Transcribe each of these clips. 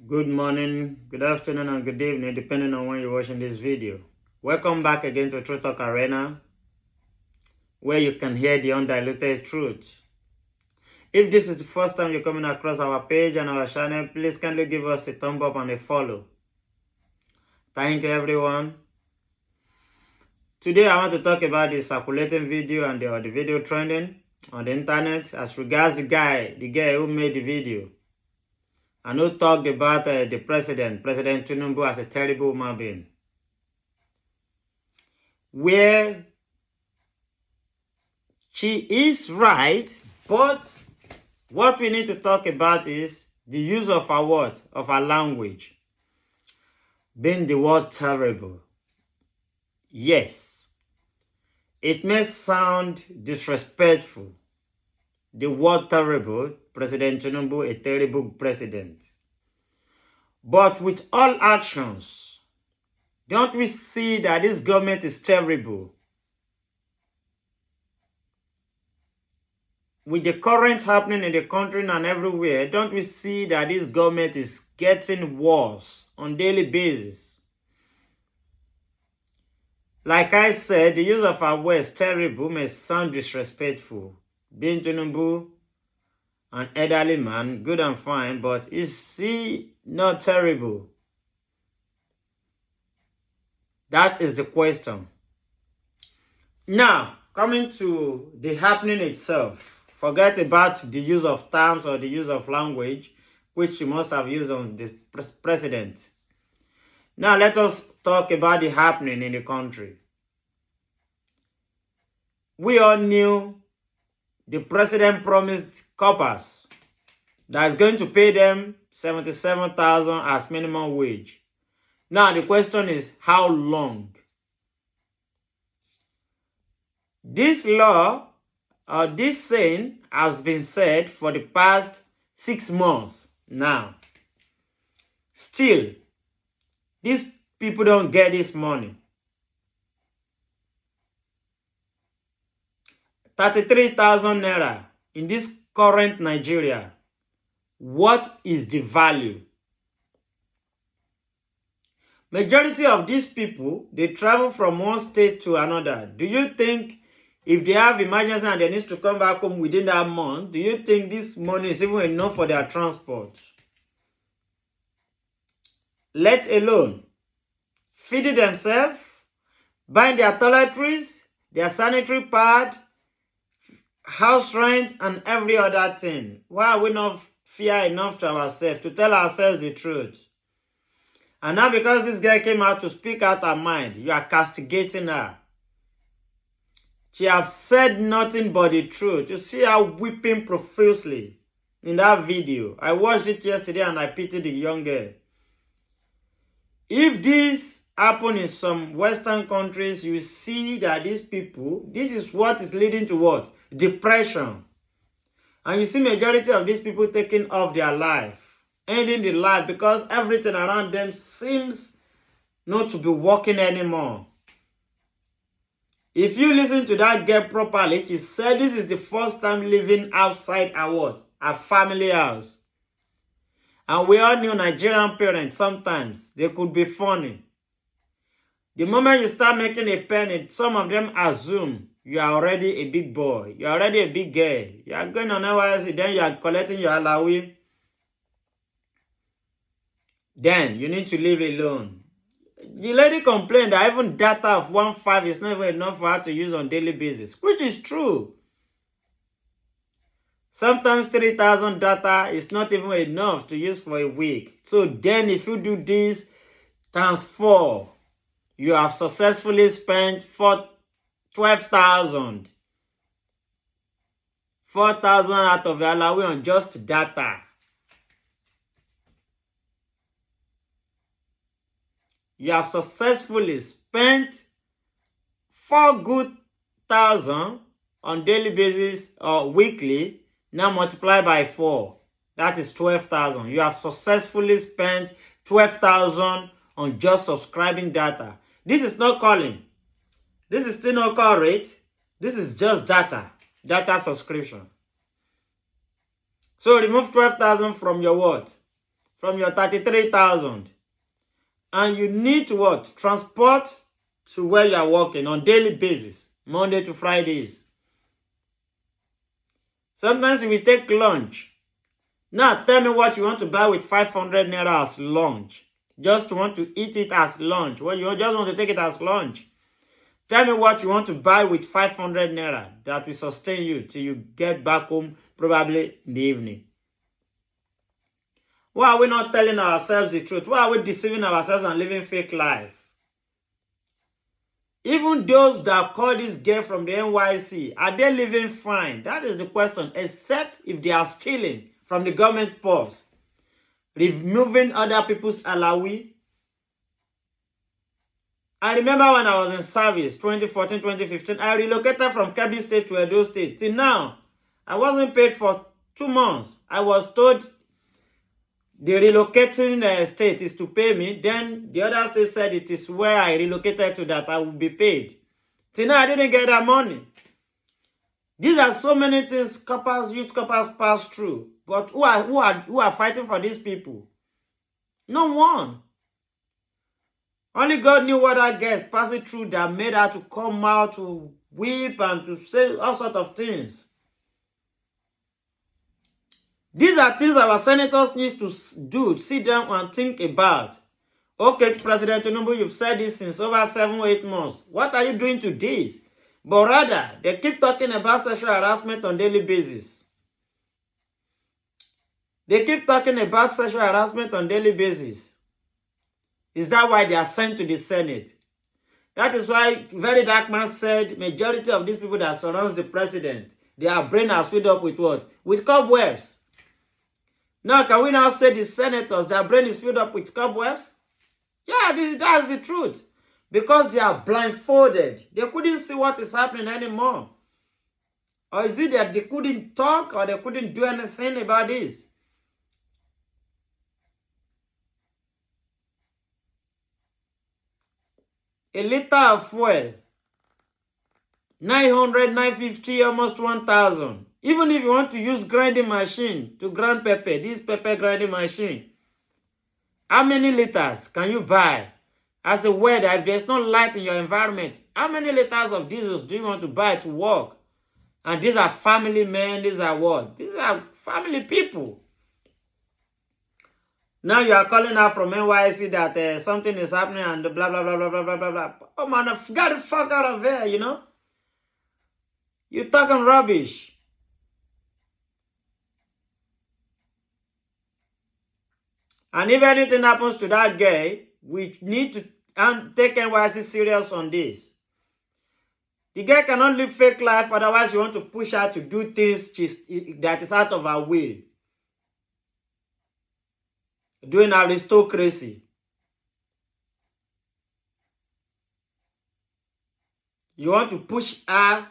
Good morning, good afternoon, and good evening, depending on when you're watching this video. Welcome back again to Truth Talk Arena, where you can hear the undiluted truth. If this is the first time you're coming across our page and our channel, please kindly give us a thumb up and a follow. Thank you, everyone. Today, I want to talk about the circulating video and the video trending on the internet as regards the guy who made the video. And who talked about the President Tinubu, as a terrible human being. Where she is right, but what we need to talk about is the use of our word, of our language, being the word terrible. Yes, it may sound disrespectful. The word terrible, President Tinubu, a terrible president. But with all actions, don't we see that this government is terrible? With the current happening in the country and everywhere, don't we see that this government is getting worse on a daily basis? Like I said, the use of our words terrible may sound disrespectful. Being Tinubu, an elderly man, good and fine, but is he not terrible? That is the question. Now, coming to the happening itself, forget about the use of terms or the use of language, which you must have used on the president. Now, let us talk about the happening in the country. We all knew the president promised coppers that is going to pay them $77,000 as minimum wage. Now, the question is, how long? This law, or this saying, has been said for the past 6 months now. Still, these people don't get this money. 33,000 naira in this current Nigeria. What is the value? Majority of these people, they travel from one state to another. Do you think if they have emergency and they need to come back home within that month, do you think this money is even enough for their transport? Let alone feeding themselves, buying their toiletries, their sanitary pad, house rent, and every other thing. Why are we not fair enough to ourselves to tell ourselves the truth? And now, because this girl came out to speak out her mind, you are castigating her. She has said nothing but the truth. You see her weeping profusely in that video. I watched it yesterday and I pitied the young girl. If this happen in some Western countries, you see that these people, this is what is leading to what? Depression. And you see majority of these people taking off their life, ending the life because everything around them seems not to be working anymore. If you listen to that girl properly, she said this is the first time living outside her what? Her family house. And we all knew Nigerian parents, sometimes they could be funny. The moment you start making a penny, some of them assume you are already a big boy. You are already a big girl. You are going on NYSC, then you are collecting your allowance. Then you need to live alone. The lady complained that even data of 1.5 is not even enough for her to use on a daily basis, which is true. Sometimes 3,000 data is not even enough to use for a week. So then if you do this times 4, you have successfully spent 12,000. 4,000 out of your allowance on just data. You have successfully spent 4,000 on daily basis or weekly. Now multiply by 4. That is 12,000. You have successfully spent 12,000 on just subscribing data. This is not calling. This is still not call rate. This is just data subscription. So remove 12,000 from your what? from your 33,000. And you need to what? Transport to where you are working on daily basis, Monday to Fridays. Sometimes you will take lunch. Now tell me what you want to buy with 500 naira as lunch. Just want to eat it as lunch. Well, you just want to take it as lunch. Tell me what you want to buy with 500 naira that will sustain you till you get back home, probably in the evening. Why are we not telling ourselves the truth? Why are we deceiving ourselves and living fake life? Even those that call this girl from the NYC, are they living fine? That is the question, except if they are stealing from the government purse, removing other people's alawi. I remember when I was in service, 2014, 2015, I relocated from Kebbi State to Edo State. Till now, I wasn't paid for 2 months. I was told the relocating state is to pay me. Then the other state said it is where I relocated to that I will be paid. Till now, I didn't get that money. These are so many things youth coppers pass through. But who are fighting for these people? No one. Only God knew what that girl is passing through that made her to come out to weep and to say all sorts of things. These are things our senators need to do, sit down and think about. Okay, President Tinubu, you've said this since over 7 or 8 months. What are you doing to this? But rather, they keep talking about sexual harassment on a daily basis. They keep talking about sexual harassment on a daily basis. Is that why they are sent to the Senate? That is why Very Dark Man said majority of these people that surrounds the president, their brain are filled up with what? With cobwebs. Now, can we now say the senators, their brain is filled up with cobwebs? Yeah, that's the truth. Because they are blindfolded. They couldn't see what is happening anymore. Or is it that they couldn't talk or they couldn't do anything about this? A liter of fuel, 900, 950, almost 1,000. Even if you want to use grinding machine to grind pepper, this pepper grinding machine, how many liters can you buy? As a weather, if there's no light in your environment, how many liters of diesel do you want to buy to work? And these are family men, these are what? These are family people. Now you are calling out from NYC that something is happening and blah, blah, blah, blah, blah, blah, blah, blah. Oh man, get the fuck out of here, you know? You're talking rubbish. And if anything happens to that guy, we need to take NYC serious on this. The girl cannot live fake life, otherwise you want to push her to do things that is out of her will. Doing aristocracy. You want to push her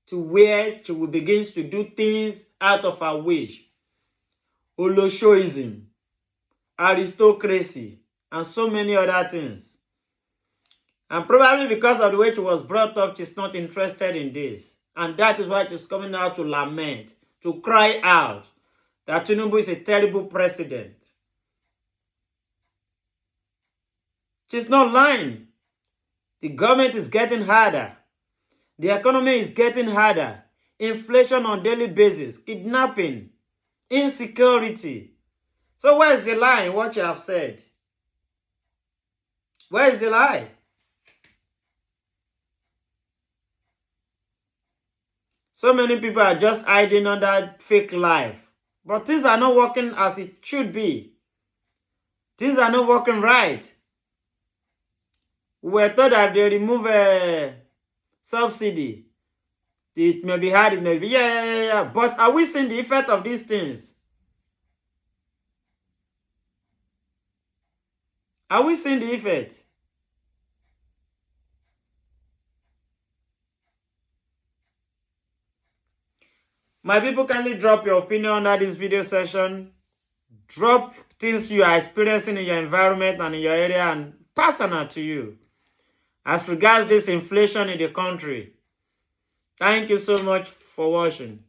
to where she will begin to do things out of her wish. Oloshoism, aristocracy, and so many other things. And probably because of the way she was brought up, she's not interested in this. And that is why she's coming out to lament, to cry out that Tinubu is a terrible president. She's not lying. The government is getting harder. The economy is getting harder. Inflation on daily basis. Kidnapping. Insecurity. So where is the lie in what you have said? Where is the lie? So many people are just hiding under fake life. But things are not working as it should be. Things are not working right. We were told that if they remove a subsidy, it may be hard, it may be, yeah. But are we seeing the effect of these things? Are we seeing the effect? My people, kindly drop your opinion under this video session. Drop things you are experiencing in your environment and in your area and personal to you. As regards this inflation in the country, thank you so much for watching.